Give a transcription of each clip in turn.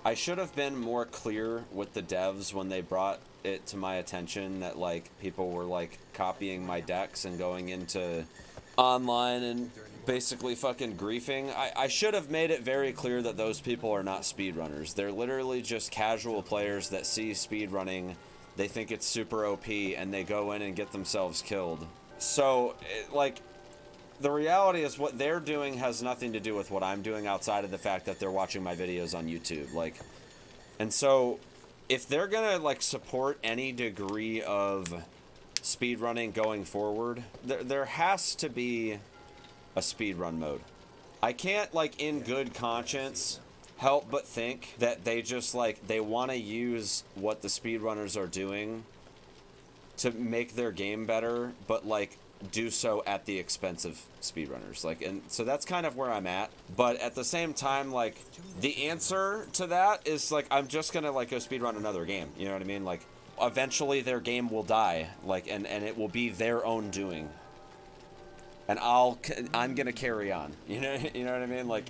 I should have been more clear with the devs when they brought it to my attention that like people were like copying my decks and going into online and basically fucking griefing. I should have made it very clear that those people are not speedrunners. They're literally just casual players that see speedrunning, they think it's super OP, and they go in and get themselves killed. So, like, the reality is what they're doing has nothing to do with what I'm doing outside of the fact that they're watching my videos on YouTube. Like, and so if they're gonna like support any degree of speedrunning going forward, there has to be a speedrun mode. I can't like in good conscience help but think that they just like they want to use what the speedrunners are doing to make their game better, but like do so at the expense of speedrunners. Like, and so that's kind of where I'm at. But at the same time, like, the answer to that is like I'm just gonna like go speedrun another game. You know what I mean? Like, eventually their game will die. Like, and it will be their own doing. And I'm gonna carry on. You know what I mean? Like,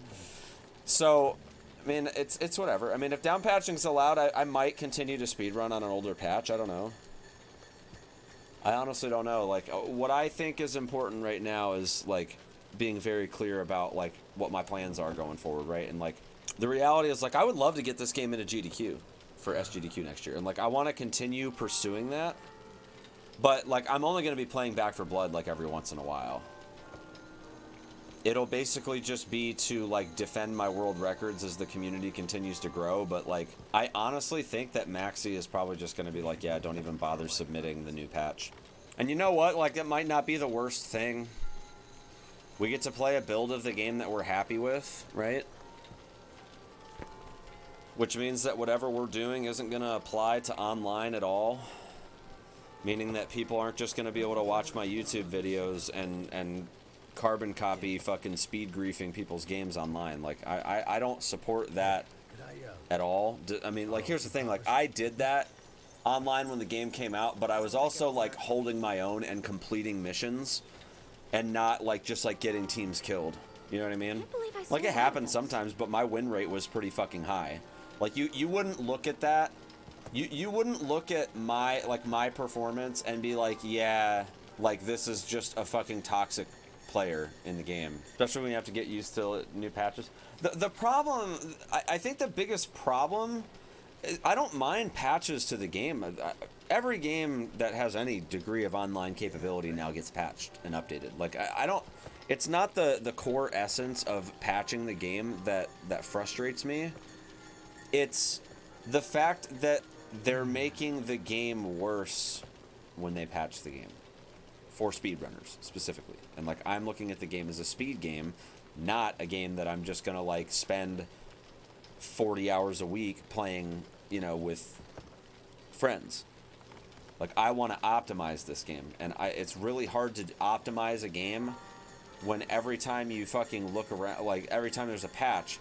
so. I mean, it's whatever. I mean, if down patching's allowed, I might continue to speedrun on an older patch. I don't know. I honestly don't know. Like, what I think is important right now is, like, being very clear about, like, what my plans are going forward, right? And, like, the reality is, like, I would love to get this game into GDQ for SGDQ next year. And, like, I want to continue pursuing that. But, like, I'm only going to be playing Back for Blood, like, every once in a while. It'll basically just be to, like, defend my world records as the community continues to grow. But, like, I honestly think that Maxi is probably just going to be like, yeah, don't even bother submitting the new patch. And you know what? Like, it might not be the worst thing. We get to play a build of the game that we're happy with, right? Which means that whatever we're doing isn't going to apply to online at all. Meaning that people aren't just going to be able to watch my YouTube videos and carbon copy fucking speed griefing people's games online. Like, I don't support that at all. I mean, like, here's the thing. Like, I did that online when the game came out, but I was also, like, holding my own and completing missions and not, like, just, like, getting teams killed. You know what I mean? Like, it happens sometimes, but my win rate was pretty fucking high. Like, you wouldn't look at that. You wouldn't look at my, like, my performance and be like, yeah, like, this is just a fucking toxic player in the game, especially when you have to get used to new patches. The problem, I think the biggest problem, I don't mind patches to the game. Every game that has any degree of online capability now gets patched and updated. Like, I don't, it's not the core essence of patching the game that frustrates me. It's the fact that they're making the game worse when they patch the game. For speedrunners, specifically. And, like, I'm looking at the game as a speed game, not a game that I'm just gonna, like, spend 40 hours a week playing, you know, with friends. Like, I want to optimize this game, and it's really hard to optimize a game when every time you fucking look around, like, every time there's a patch,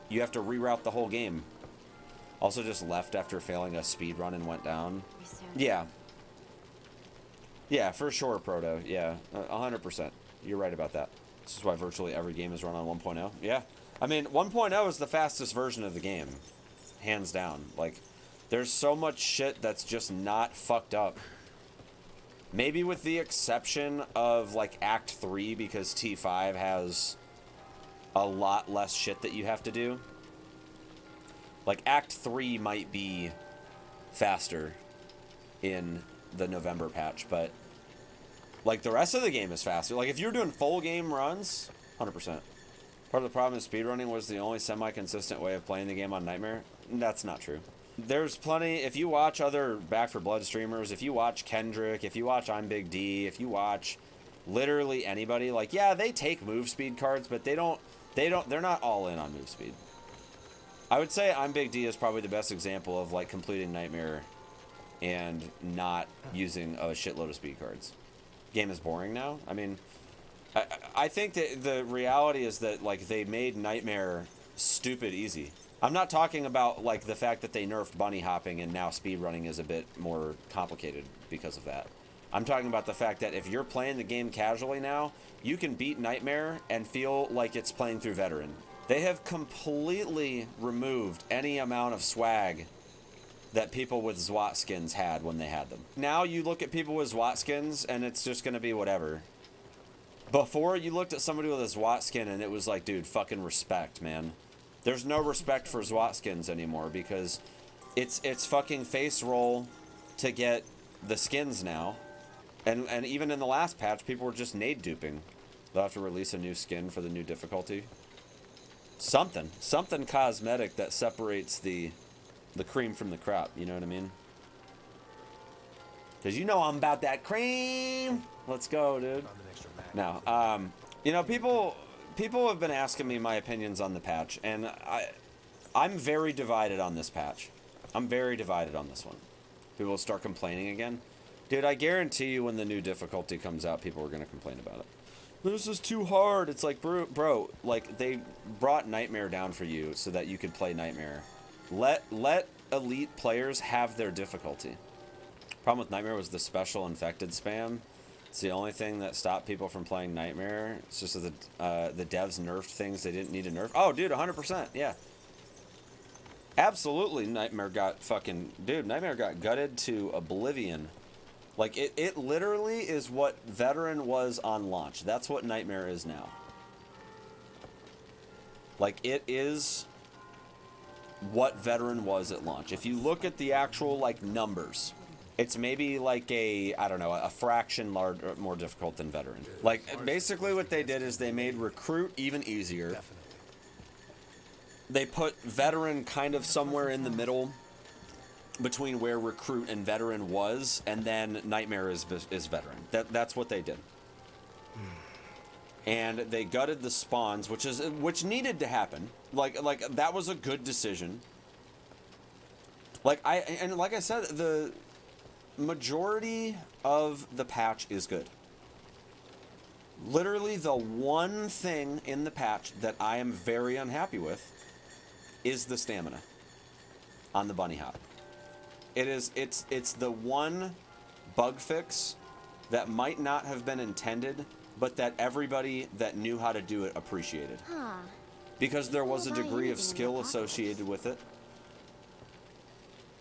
you have to reroute the whole game. Also just left after failing a speed run and went down. Yeah. Yeah, for sure, Proto. Yeah, 100%. You're right about that. This is why virtually every game is run on 1.0. Yeah. I mean, 1.0 is the fastest version of the game. Hands down. Like, there's so much shit that's just not fucked up. Maybe with the exception of, like, Act 3, because T5 has a lot less shit that you have to do. Like, Act 3 might be faster in the November patch, but like the rest of the game is faster. Like, if you're doing full game runs, 100%. Part of the problem is speedrunning was the only semi-consistent way of playing the game on Nightmare. That's not true. There's plenty. If you watch other Back for Blood streamers, if you watch Kendrick, if you watch I'm Big D, if you watch literally anybody, like, yeah, they take move speed cards, but they're not all in on move speed. I would say I'm Big D is probably the best example of, like, completing Nightmare and not using a shitload of speed cards. Game is boring now. I mean, I think that the reality is that, like, they made Nightmare stupid easy. I'm not talking about, like, the fact that they nerfed bunny hopping and now speedrunning is a bit more complicated because of that. I'm talking about the fact that if you're playing the game casually now, you can beat Nightmare and feel like it's playing through Veteran. They have completely removed any amount of swag that people with Zwat skins had when they had them. Now you look at people with Zwat skins and it's just gonna be whatever. Before, you looked at somebody with a Zwat skin and it was like, dude, fucking respect, man. There's no respect for Zwat skins anymore because it's fucking face roll to get the skins now. And even in the last patch, people were just nade duping. They'll have to release a new skin for the new difficulty. Something cosmetic that separates the cream from the crop, you know what I mean? Because you know I'm about that cream. Let's go, dude. Now, you know, people have been asking me my opinions on the patch, and I'm very divided on this patch. I'm very divided on this one. People will start complaining again. Dude, I guarantee you when the new difficulty comes out, people are going to complain about it. This is too hard. It's like, bro, like, they brought Nightmare down for you so that you could play Nightmare. Let elite players have their difficulty. Problem with Nightmare was the special infected spam. It's the only thing that stopped people from playing Nightmare. It's just that the devs nerfed things they didn't need to nerf. Oh, dude, 100%, yeah. Absolutely, Nightmare got fucking... Dude, Nightmare got gutted to oblivion. Like, it literally is what Veteran was on launch. That's what Nightmare is now. Like, it is what Veteran was at launch. If you look at the actual, like, numbers, it's maybe like a, I don't know, a fraction more difficult than Veteran. Like, basically what they did is they made Recruit even easier. They put Veteran kind of somewhere in the middle between where Recruit and Veteran was, and then Nightmare is Veteran. That's what they did. And they gutted the spawns, which needed to happen. Like that was a good decision. Like I said, the majority of the patch is good. Literally the one thing in the patch that I am very unhappy with is the stamina on the bunny hop. It's the one bug fix that might not have been intended, but that everybody that knew how to do it appreciated. Huh. Because there was a degree of skill associated with it.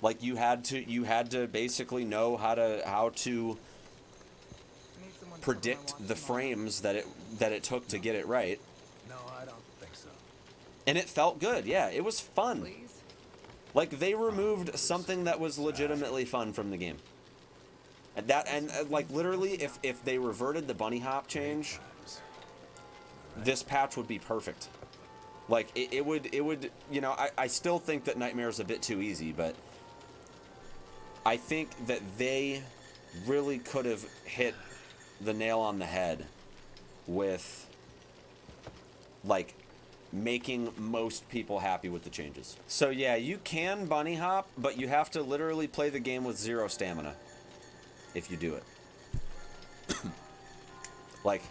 Like you had to basically know how to predict the frames that it took to get it right. No, I don't think so. And it felt good. Yeah, it was fun. Please? Like, they removed something that was legitimately fun from the game. And like, literally, if they reverted the bunny hop change, this patch would be perfect. Like, it would, you know, I still think that Nightmare is a bit too easy, but I think that they really could have hit the nail on the head with, like, making most people happy with the changes. So yeah, you can bunny hop, but you have to literally play the game with 0 stamina if you do it. Like,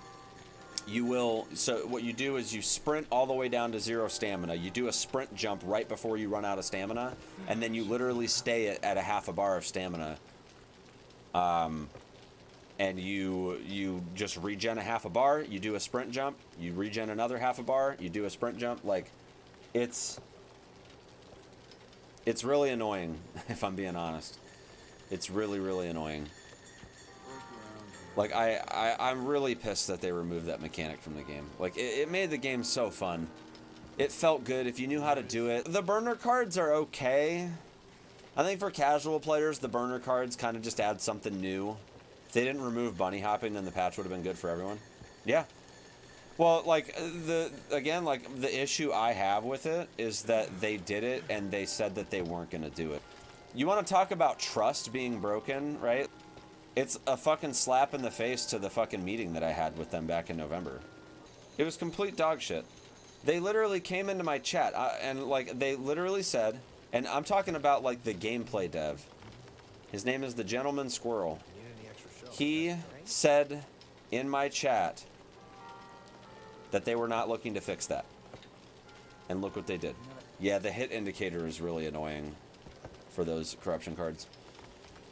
you will, so what you do is you sprint all the way down to 0 stamina. You do a sprint jump right before you run out of stamina, and then you literally stay at a half a bar of stamina. And you just regen a half a bar, you do a sprint jump, you regen another half a bar, you do a sprint jump. Like, it's really annoying, if I'm being honest. It's really, really annoying. Like, I'm really pissed that they removed that mechanic from the game. Like, it made the game so fun. It felt good if you knew how to do it. The burner cards are okay. I think for casual players, the burner cards kind of just add something new. If they didn't remove bunny hopping, then the patch would have been good for everyone. Yeah. Well, like, the issue I have with it is that they did it and they said that they weren't going to do it. You want to talk about trust being broken, right? It's a fucking slap in the face to the fucking meeting that I had with them back in November. It was complete dog shit. They literally came into my chat and, like, they literally said, and I'm talking about, like, the gameplay dev. His name is the Gentleman Squirrel. He said in my chat that they were not looking to fix that. And look what they did. Yeah, the hit indicator is really annoying for those corruption cards.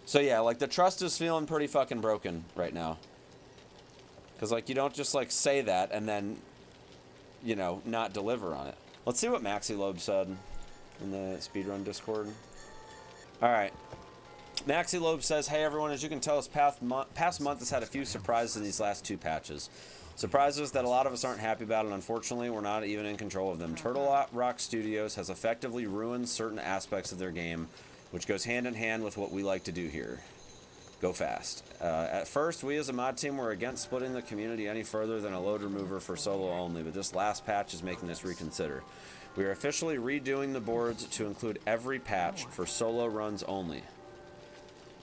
So yeah, like, the trust is feeling pretty fucking broken right now. Because, like, you don't just, like, say that and then, you know, not deliver on it. Let's see what Maxi said in the speedrun Discord. All right. Maxi says, hey everyone, as you can tell, this past month has had a few surprises in these last 2 patches. Surprises that a lot of us aren't happy about, and unfortunately we're not even in control of them. Turtle Rock Studios has effectively ruined certain aspects of their game, which goes hand in hand with what we like to do here. Go fast. At first, we as a mod team were against splitting the community any further than a load remover for solo only, but this last patch is making us reconsider. We are officially redoing the boards to include every patch for solo runs only.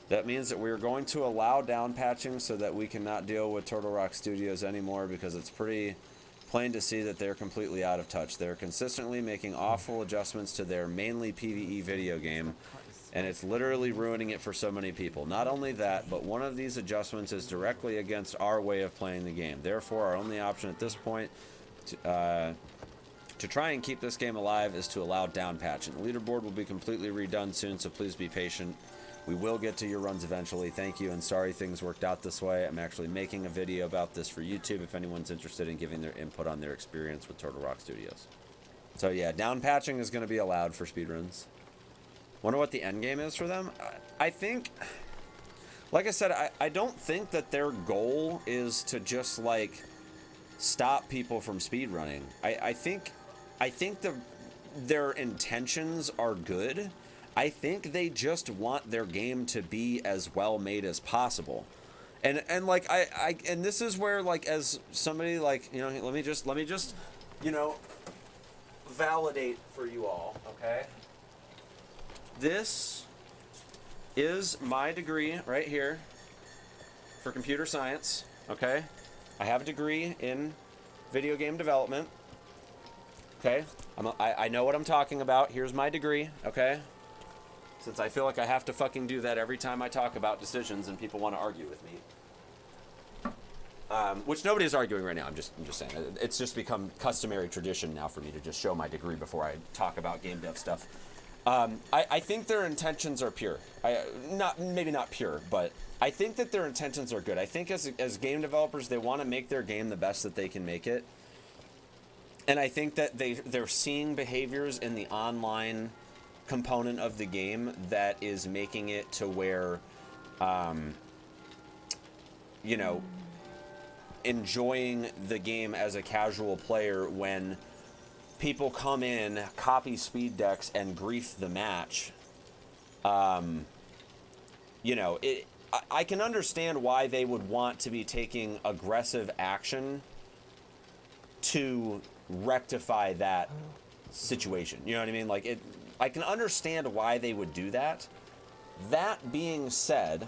That means that we are going to allow down patching so that we cannot deal with Turtle Rock Studios anymore, because it's pretty plain to see that they're completely out of touch. They're consistently making awful adjustments to their mainly PvE video game, and it's literally ruining it for so many people. Not only that, but one of these adjustments is directly against our way of playing the game. Therefore, our only option at this point to try and keep this game alive is to allow down patching. The leaderboard will be completely redone soon, so please be patient. We will get to your runs eventually. Thank you, and sorry things worked out this way. I'm actually making a video about this for YouTube if anyone's interested in giving their input on their experience with Turtle Rock Studios. So yeah, down patching is going to be allowed for speedruns. Wonder what the end game is for them? I think, like I said, I don't think that their goal is to just, like, stop people from speedrunning. I think their intentions are good. I think they just want their game to be as well made as possible. And like and this is where, like, as somebody, like, you know, let me just, you know, validate for you all, okay? This is my degree right here for computer science, okay? I have a degree in video game development, okay? I know what I'm talking about. Here's my degree, okay? Since I feel like I have to fucking do that every time I talk about decisions and people want to argue with me. Which nobody is arguing right now. I'm just saying. It's just become customary tradition now for me to just show my degree before I talk about game dev stuff. I think their intentions are pure. Maybe not pure, but I think that their intentions are good. I think as game developers, they want to make their game the best that they can make it. And I think that they're seeing behaviors in the online component of the game that is making it to where, you know, enjoying the game as a casual player when people come in, copy speed decks, and grief the match. You know, I can understand why they would want to be taking aggressive action to rectify that situation. You know what I mean? Like, I can understand why they would do that. That being said,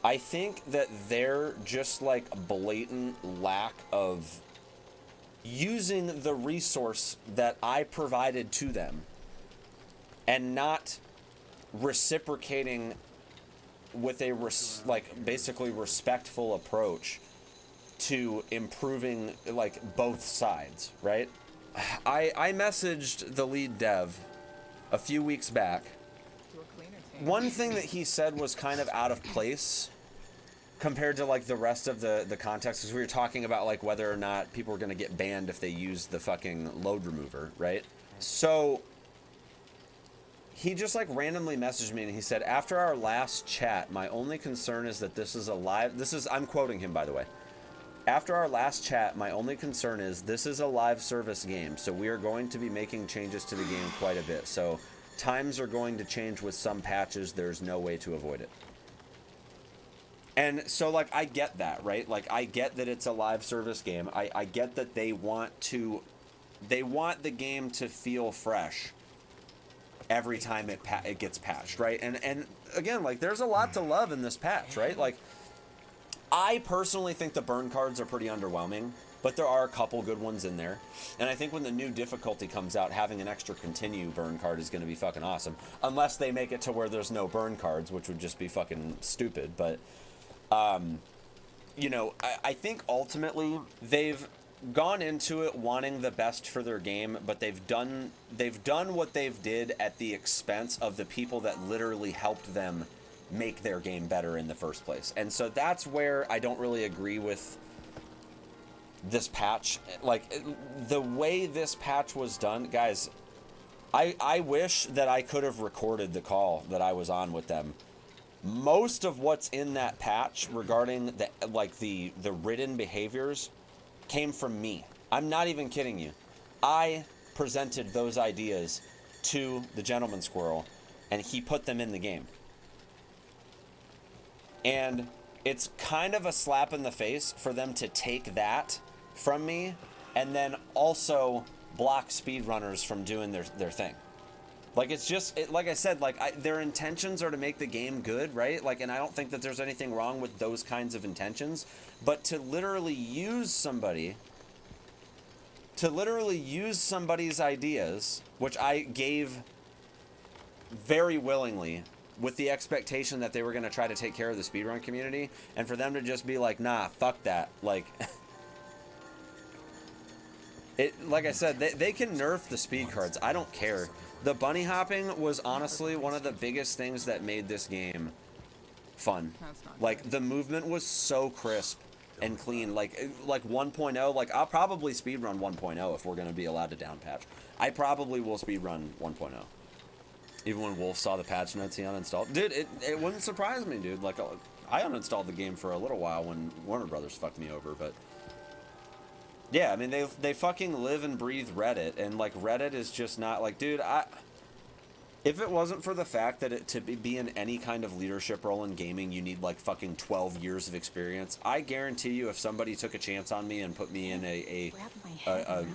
I think that they're just, like, blatant lack of using the resource that I provided to them and not reciprocating with a basically respectful approach to improving, like, both sides, right? I messaged the lead dev a few weeks back. One thing that he said was kind of out of place compared to, like, the rest of the context, because we were talking about, like, whether or not people were going to get banned if they used the fucking load remover, right? So he just, like, randomly messaged me and he said, after our last chat, my only concern is that I'm quoting him, by the way. After our last chat, my only concern is this is a live service game, so we are going to be making changes to the game quite a bit. So times are going to change with some patches. There's no way to avoid it. And so, like, I get that, right? Like, I get that it's a live service game. I get that they want the game to feel fresh every time it gets patched, right? And again, like, there's a lot to love in this patch, right? Like, I personally think the burn cards are pretty underwhelming, but there are a couple good ones in there. And I think when the new difficulty comes out, having an extra continue burn card is going to be fucking awesome. Unless they make it to where there's no burn cards, which would just be fucking stupid. But, you know, I think ultimately they've gone into it wanting the best for their game, but they've done what they've did at the expense of the people that literally helped them make their game better in the first place. And so that's where I don't really agree with this patch. Like, the way this patch was done, guys, I wish that I could have recorded the call that I was on with them. Most of what's in that patch regarding the ridden behaviors came from me. I'm not even kidding you. I presented those ideas to the gentleman squirrel, and he put them in the game. And it's kind of a slap in the face for them to take that from me and then also block speedrunners from doing their thing. Like, it's just, like I said, like, their intentions are to make the game good, right? Like, and I don't think that there's anything wrong with those kinds of intentions, but to literally use somebody's ideas, which I gave very willingly, with the expectation that they were going to try to take care of the speedrun community, and for them to just be like, nah, fuck that. Like, like I said, they can nerf the speed cards. I don't care. The bunny hopping was honestly one of the biggest things that made this game fun. Like, the movement was so crisp and clean. Like 1.0, like, I'll probably speedrun 1.0 if we're going to be allowed to down patch. I probably will speedrun 1.0. Even when Wolf saw the patch notes he uninstalled. Dude, it wouldn't surprise me, dude. Like, I uninstalled the game for a little while when Warner Brothers fucked me over, but... yeah, I mean, they fucking live and breathe Reddit, and, like, Reddit is just not... like, dude, if it wasn't for the fact that to be in any kind of leadership role in gaming, you need, like, fucking 12 years of experience, I guarantee you if somebody took a chance on me and put me in a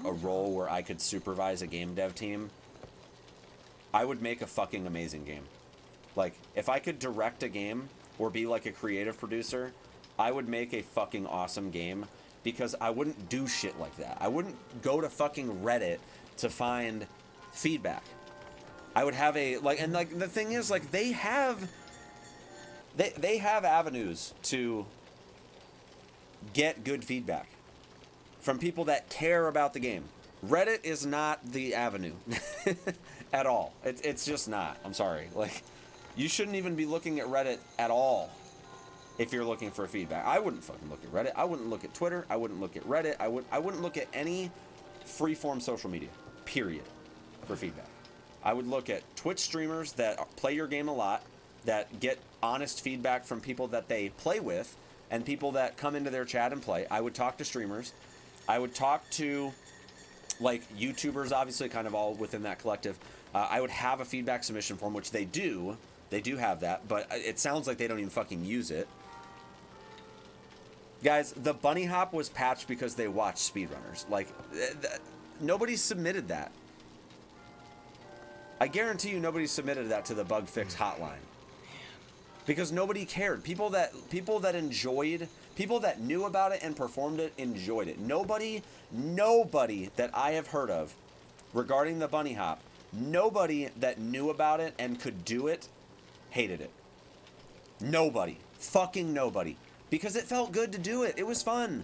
role where I could supervise a game dev team, I would make a fucking amazing game. Like, if I could direct a game or be, like, a creative producer, I would make a fucking awesome game, because I wouldn't do shit like that. I wouldn't go to fucking Reddit to find feedback. I would have a, like, and, like, the thing is, like, they have avenues to get good feedback from people that care about the game. Reddit is not the avenue at all. It's just not. I'm sorry. Like, you shouldn't even be looking at Reddit at all if you're looking for feedback. I wouldn't fucking look at Reddit. I wouldn't look at Twitter. I wouldn't look at Reddit. I wouldn't look at any free-form social media, period, for feedback. I would look at Twitch streamers that play your game a lot, that get honest feedback from people that they play with, and people that come into their chat and play. I would talk to streamers. I would talk to, like, YouTubers, obviously, kind of all within that collective. I would have a feedback submission form, which they do. They do have that, but it sounds like they don't even fucking use it. Guys, the bunny hop was patched because they watched speedrunners. Like, nobody submitted that. I guarantee you nobody submitted that to the bug fix hotline. Because nobody cared. People that enjoyed, people that knew about it and performed it, enjoyed it. Nobody that I have heard of regarding the bunny hop, nobody that knew about it and could do it, hated it. Nobody. Fucking nobody. Because it felt good to do it. It was fun.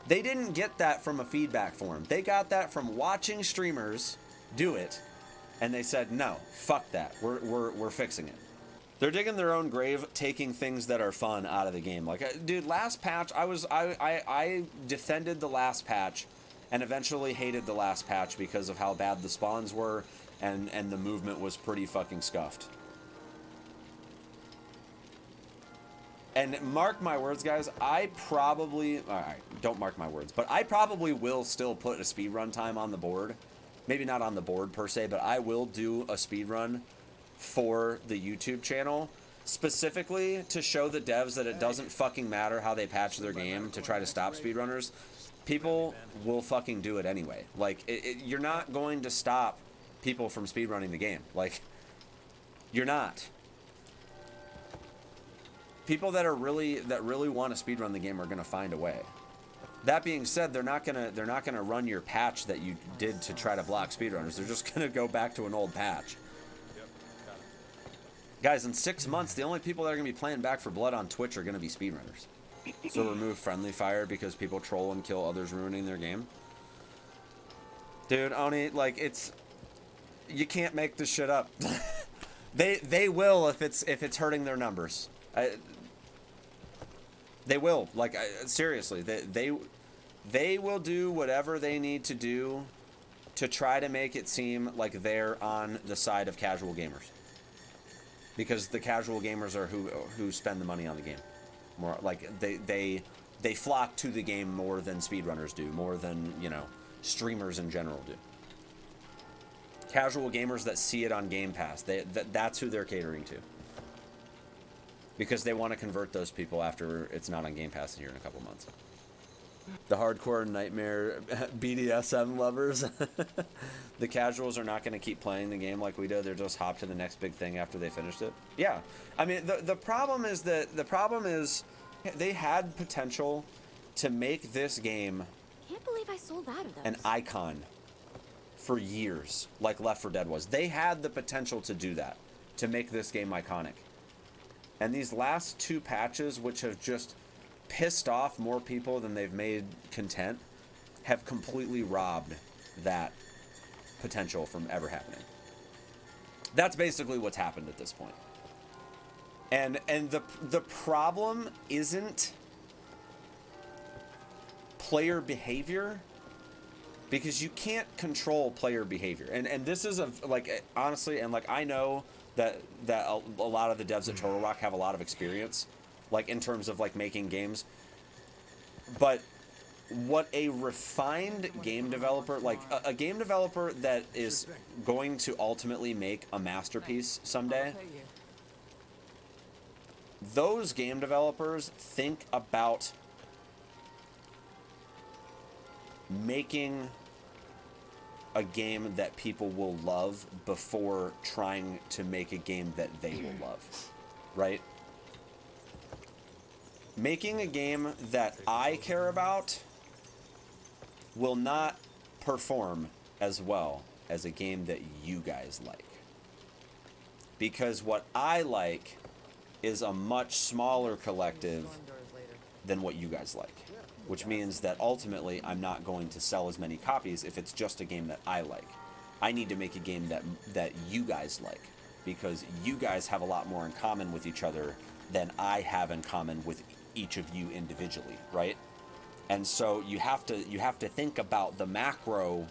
They didn't get that from a feedback form. They got that from watching streamers do it, and they said, no, fuck that. We're fixing it. They're digging their own grave, taking things that are fun out of the game. Like, dude, last patch, I defended the last patch, and eventually hated the last patch because of how bad the spawns were, and the movement was pretty fucking scuffed. And mark my words, guys, alright, don't mark my words, but I probably will still put a speedrun time on the board. Maybe not on the board per se, but I will do a speedrun for the YouTube channel, specifically to show the devs that it doesn't fucking matter how they patch their game to try to stop speedrunners. People will fucking do it anyway. Like, you're not going to stop people from speedrunning the game. Like, you're not. People that really want to speedrun the game are going to find a way. That being said, they're not gonna run your patch that you did to try to block speedrunners. They're just gonna go back to an old patch. Yep, got it. Guys, in 6 months, the only people that are gonna be playing Back 4 Blood on Twitch are gonna be speedrunners. So remove friendly fire because people troll and kill others, ruining their game. Dude, Oni, like, you can't make this shit up. They will if it's hurting their numbers. They will. Like, seriously, they will do whatever they need to do to try to make it seem like they're on the side of casual gamers. Because the casual gamers are who spend the money on the game. More like they flock to the game more than speedrunners do, more than, you know, streamers in general do. Casual gamers that see it on Game Pass, that's who they're catering to. Because they want to convert those people after it's not on Game Pass here in a couple months. The hardcore nightmare BDSM lovers. The casuals are not going to keep playing the game like we do. They're just hop to the next big thing after they finished it. Yeah. I mean, the problem is they had potential to make this game Can't believe I sold out of those. an icon for years, like Left 4 Dead was. They had the potential to do that, to make this game iconic. And these last 2 patches, which have just pissed off more people than they've made content, have completely robbed that potential from ever happening. That's basically what's happened at this point. And the problem isn't player behavior, because you can't control player behavior. And this is like, honestly, and like, I know that a lot of the devs at Turtle Rock have a lot of experience, like in terms of like making games. But what a refined game developer, like a game developer that is going to ultimately make a masterpiece someday, those game developers think about making a game that people will love before trying to make a game that they will love, right? Making a game that I care about will not perform as well as a game that you guys like. Because what I like is a much smaller collective than what you guys like. Which means that ultimately I'm not going to sell as many copies if it's just a game that I like. I need to make a game that you guys like, because you guys have a lot more in common with each other than I have in common with each of you individually, right? And so you have to think about the macro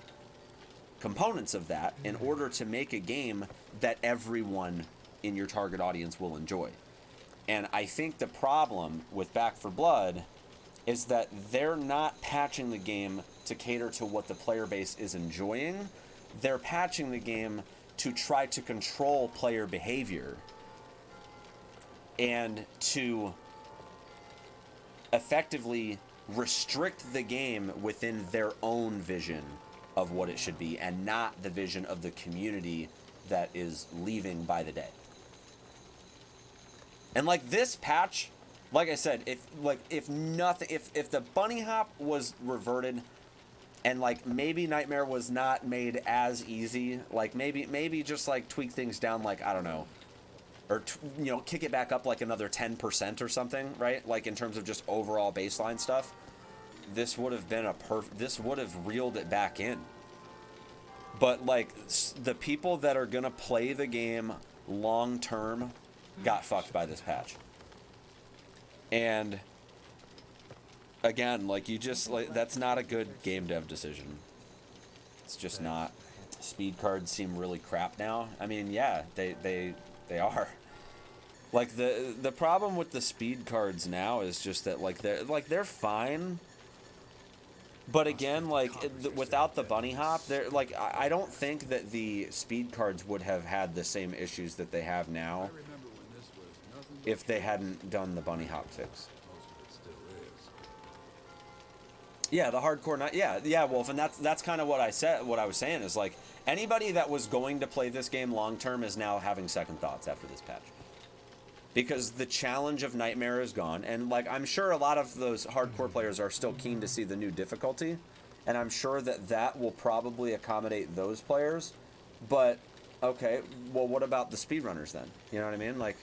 components of that in order to make a game that everyone in your target audience will enjoy. And I think the problem with Back 4 Blood is that they're not patching the game to cater to what the player base is enjoying. They're patching the game to try to control player behavior and to effectively restrict the game within their own vision of what it should be, and not the vision of the community that is leaving by the day. And like this patch, like I said, if the bunny hop was reverted, and like maybe Nightmare was not made as easy, like maybe just like tweak things down, like, I don't know, or kick it back up like another 10% or something, right? Like in terms of just overall baseline stuff, this would have been this would have reeled it back in. But like the people that are gonna play the game long term got fucked by this patch. And again, like, you just, like, that's not a good game dev decision. It's just not. Speed cards seem really crap now. I mean, yeah, they are. Like, the problem with the speed cards now is just that, like, they're fine. But again, like, without the bunny hop, they're like, I don't think that the speed cards would have had the same issues that they have now if they hadn't done the bunny hop fix. Yeah, the hardcore, yeah, Wolf, and that's kind of what I said. What I was saying is, like, anybody that was going to play this game long term is now having second thoughts after this patch, because the challenge of Nightmare is gone, and like, I'm sure a lot of those hardcore players are still keen to see the new difficulty, and I'm sure that will probably accommodate those players. But okay, well, what about the speedrunners then? You know what I mean? Like,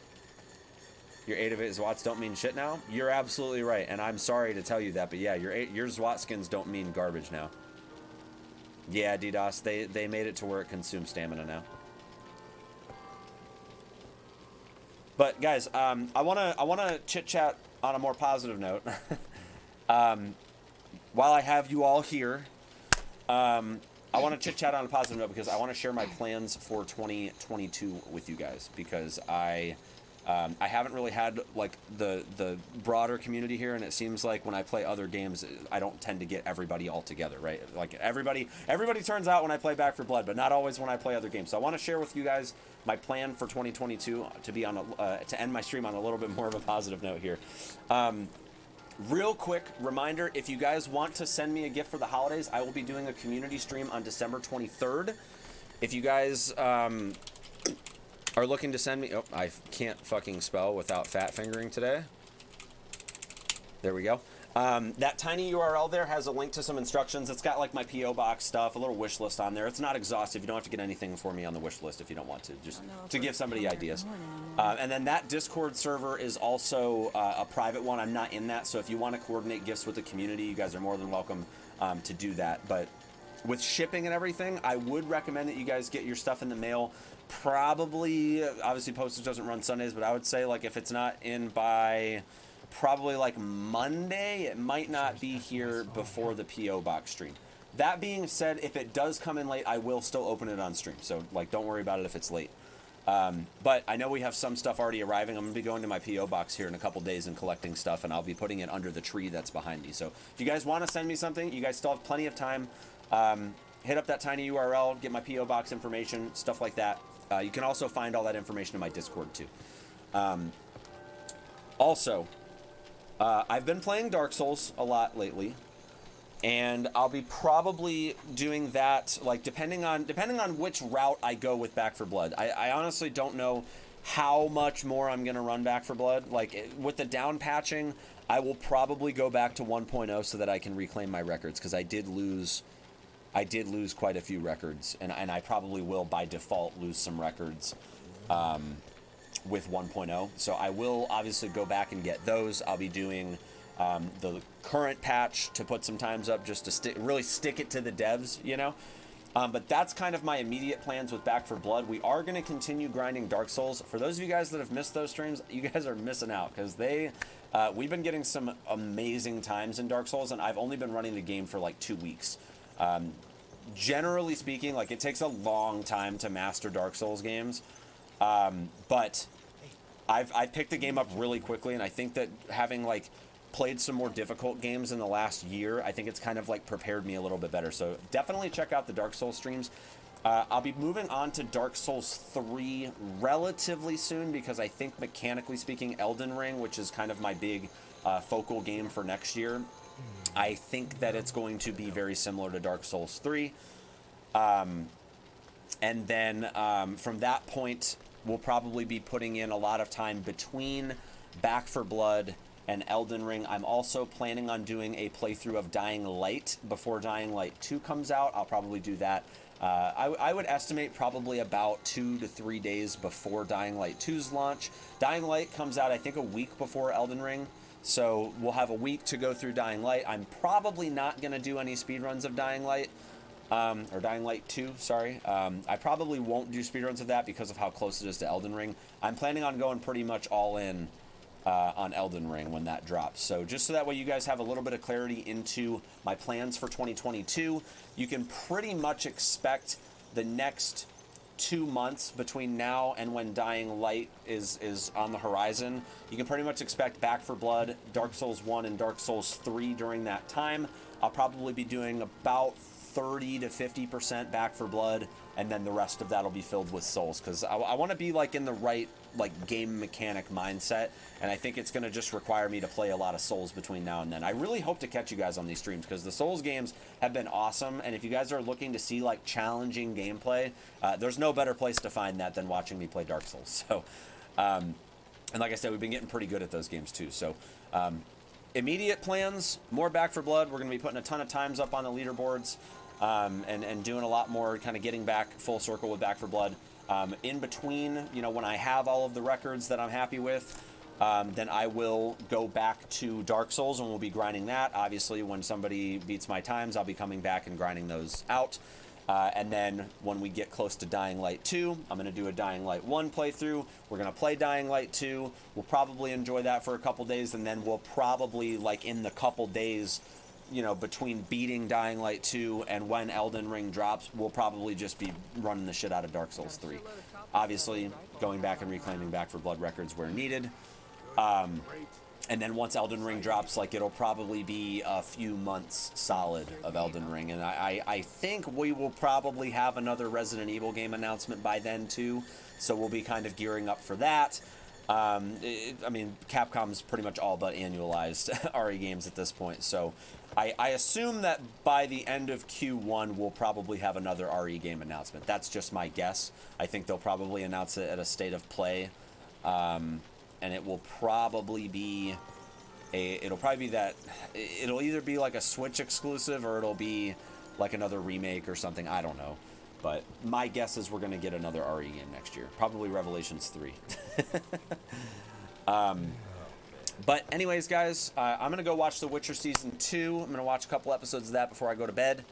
your 8 of 8 Zwats don't mean shit now? You're absolutely right, and I'm sorry to tell you that, but yeah, your Zwat skins don't mean garbage now. Yeah, DDoS, they made it to where it consumes stamina now. But guys, I wanna chit chat on a more positive note, while I have you all here, I want to chit chat on a positive note because I want to share my plans for 2022 with you guys, because I haven't really had like the broader community here, and it seems like when I play other games, I don't tend to get everybody all together, right? Like everybody turns out when I play Back 4 Blood, but not always when I play other games. So I want to share with you guys my plan for 2022 to be on to end my stream on a little bit more of a positive note here. Real quick reminder, if you guys want to send me a gift for the holidays, I will be doing a community stream on December 23rd. If you guys are looking to send me... Oh, I can't fucking spell without fat fingering today. There we go. That tiny URL there has a link to some instructions. It's got like my P.O. box stuff, a little wish list on there. It's not exhaustive. You don't have to get anything for me on the wish list if you don't want to, just to give somebody ideas. And then that Discord server is also a private one. I'm not in that, so if you want to coordinate gifts with the community, you guys are more than welcome to do that. But with shipping and everything, I would recommend that you guys get your stuff in the mail. Probably, obviously postage doesn't run Sundays, but I would say like if it's not in by... probably like Monday, it might not be here before the P.O. box stream. That being said, if it does come in late, I will still open it on stream. So like, don't worry about it if it's late. But I know we have some stuff already arriving. I'm gonna be going to my P.O. box here in a couple days and collecting stuff, and I'll be putting it under the tree that's behind me. So if you guys want to send me something, you guys still have plenty of time. Hit up that tiny URL, get my P.O. box information, stuff like that. You can also find all that information in my Discord too. Also, I've been playing Dark Souls a lot lately, and I'll be probably doing that, like, depending on which route I go with Back 4 Blood. I honestly don't know how much more I'm going to run Back 4 Blood. Like, with the down patching, I will probably go back to 1.0 so that I can reclaim my records, because I did lose quite a few records, and I probably will, by default, lose some records with 1.0. So I will obviously go back and get those. I'll be doing the current patch to put some times up, just to really stick it to the devs, you know. But that's kind of my immediate plans with Back 4 Blood. We are going to continue grinding Dark Souls. For those of you guys that have missed those streams, you guys are missing out, because we've been getting some amazing times in Dark Souls, and I've only been running the game for like 2 weeks. Generally speaking, like, it takes a long time to master Dark Souls games. But I've picked the game up really quickly, and I think that having like played some more difficult games in the last year, I think it's kind of like prepared me a little bit better. So definitely check out the Dark Souls streams. I'll be moving on to Dark Souls 3 relatively soon, because I think, mechanically speaking, Elden Ring, which is kind of my big focal game for next year, I think that it's going to be very similar to Dark Souls 3. And then from that point, we'll probably be putting in a lot of time between Back 4 Blood and Elden Ring. I'm also planning on doing a playthrough of Dying Light before Dying Light 2 comes out. I'll probably do that. I would estimate probably about 2 to 3 days before Dying Light 2's launch. Dying Light comes out, I think, a week before Elden Ring. So we'll have a week to go through Dying Light. I'm probably not going to do any speedruns of Dying Light. Or Dying Light 2, sorry. I probably won't do speedruns of that because of how close it is to Elden Ring. I'm planning on going pretty much all in on Elden Ring when that drops. So just so that way you guys have a little bit of clarity into my plans for 2022, you can pretty much expect the next 2 months between now and when Dying Light is on the horizon. You can pretty much expect Back 4 Blood, Dark Souls 1, and Dark Souls 3 during that time. I'll probably be doing about 30 to 50% Back 4 Blood, and then the rest of that will be filled with Souls, because I want to be like in the right like game mechanic mindset, and I think it's going to just require me to play a lot of Souls between now and then. I really hope to catch you guys on these streams, because the Souls games have been awesome, and if you guys are looking to see like challenging gameplay, there's no better place to find that than watching me play Dark Souls. So and like I said, we've been getting pretty good at those games too. So immediate plans, more Back 4 Blood. We're going to be putting a ton of times up on the leaderboards, and doing a lot more, kind of getting back full circle with Back 4 Blood. In between, you know, when I have all of the records that I'm happy with, then I will go back to Dark Souls, and we'll be grinding that. Obviously, when somebody beats my times, I'll be coming back and grinding those out. And then when we get close to Dying Light 2, I'm going to do a Dying Light 1 playthrough. We're going to play Dying Light 2. We'll probably enjoy that for a couple days, and then we'll probably, like, in the couple days, you know, between beating Dying Light 2 and when Elden Ring drops, we'll probably just be running the shit out of Dark Souls 3. Obviously, going back and reclaiming Back 4 Blood records where needed. And then once Elden Ring drops, like, it'll probably be a few months solid of Elden Ring. And I think we will probably have another Resident Evil game announcement by then, too. So we'll be kind of gearing up for that. I mean, Capcom's pretty much all but annualized RE games at this point. So I assume that by the end of Q1, we'll probably have another RE game announcement. That's just my guess. I think they'll probably announce it at a State of Play. And it will probably be it'll either be like a Switch exclusive or it'll be like another remake or something. I don't know. But my guess is we're going to get another RE game next year. Probably Revelations 3. But anyways, guys, I'm going to go watch The Witcher Season 2. I'm going to watch a couple episodes of that before I go to bed.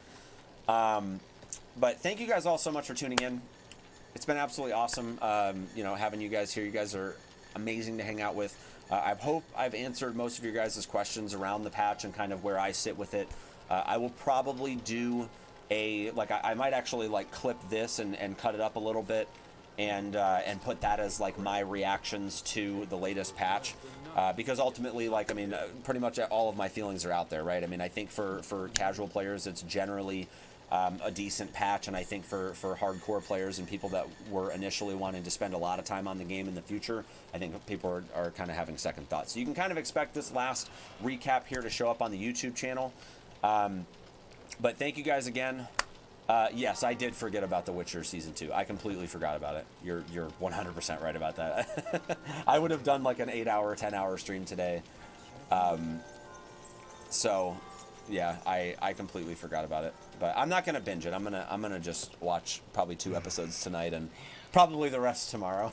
But thank you guys all so much for tuning in. It's been absolutely awesome, you know, having you guys here. You guys are amazing to hang out with. I hope I've answered most of your guys' questions around the patch and kind of where I sit with it. I will probably do I might actually like clip this and cut it up a little bit and put that as like my reactions to the latest patch, because ultimately, like, I mean, pretty much all of my feelings are out there, right? I mean, I think for casual players, it's generally a decent patch, and I think for hardcore players and people that were initially wanting to spend a lot of time on the game in the future, I think people are kind of having second thoughts. So you can kind of expect this last recap here to show up on the YouTube channel. But thank you guys again. Yes, I did forget about The Witcher Season 2. I completely forgot about it. You're 100% right about that. I would have done like an 8-hour, 10-hour stream today. So yeah, I completely forgot about it. But I'm not gonna binge it. I'm gonna just watch probably 2 episodes tonight and probably the rest tomorrow.